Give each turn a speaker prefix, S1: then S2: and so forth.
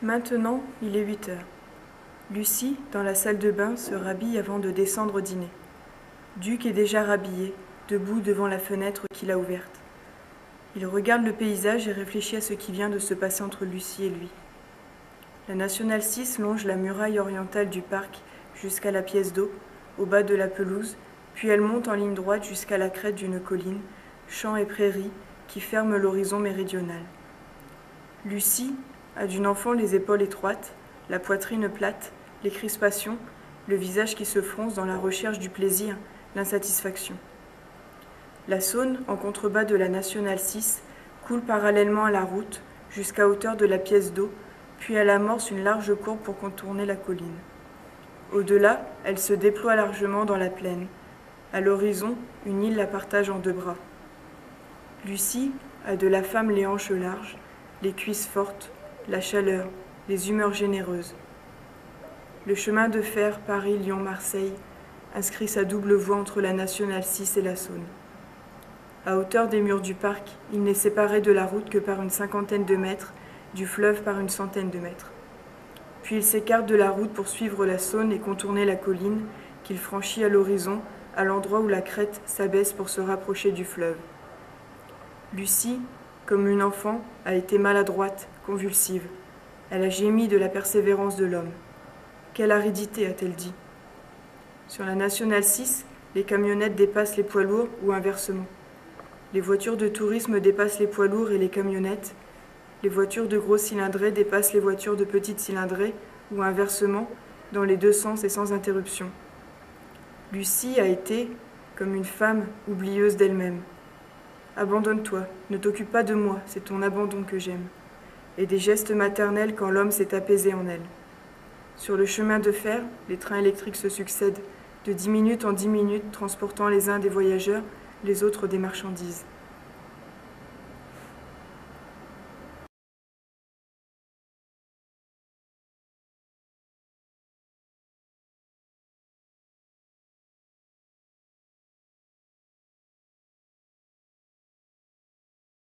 S1: Maintenant, il est 8 heures. Lucie, dans la salle de bain, se rhabille avant de descendre dîner. Duc est déjà rhabillé, debout devant la fenêtre qu'il a ouverte. Il regarde le paysage et réfléchit à ce qui vient de se passer entre Lucie et lui. La Nationale 6 longe la muraille orientale du parc jusqu'à la pièce d'eau, au bas de la pelouse, puis elle monte en ligne droite jusqu'à la crête d'une colline, champs et prairies, qui ferment l'horizon méridional. Lucie a d'une enfant les épaules étroites, la poitrine plate, les crispations, le visage qui se fronce dans la recherche du plaisir, l'insatisfaction. La Saône, en contrebas de la Nationale 6, coule parallèlement à la route jusqu'à hauteur de la pièce d'eau, puis elle amorce une large courbe pour contourner la colline. Au-delà, elle se déploie largement dans la plaine. À l'horizon, une île la partage en deux bras. Lucie a de la femme les hanches larges, les cuisses fortes, la chaleur, les humeurs généreuses. Le chemin de fer Paris-Lyon-Marseille inscrit sa double voie entre la Nationale 6 et la Saône. À hauteur des murs du parc, il n'est séparé de la route que par une 50aine de mètres, du fleuve par une 100aine de mètres. Puis il s'écarte de la route pour suivre la Saône et contourner la colline qu'il franchit à l'horizon, à l'endroit où la crête s'abaisse pour se rapprocher du fleuve. Lucie, comme une enfant, a été maladroite, convulsive. Elle a gémi de la persévérance de l'homme. Quelle aridité, a-t-elle dit. Sur la Nationale 6, les camionnettes dépassent les poids lourds ou inversement. Les voitures de tourisme dépassent les poids lourds et les camionnettes. Les voitures de gros cylindrés dépassent les voitures de petites cylindrées ou inversement, dans les deux sens et sans interruption. Lucie a été, comme une femme, oublieuse d'elle-même. Abandonne-toi, ne t'occupe pas de moi, c'est ton abandon que j'aime. Et des gestes maternels quand l'homme s'est apaisé en elle. Sur le chemin de fer, les trains électriques se succèdent, de 10 minutes en 10 minutes, transportant les uns des voyageurs, les autres des marchandises.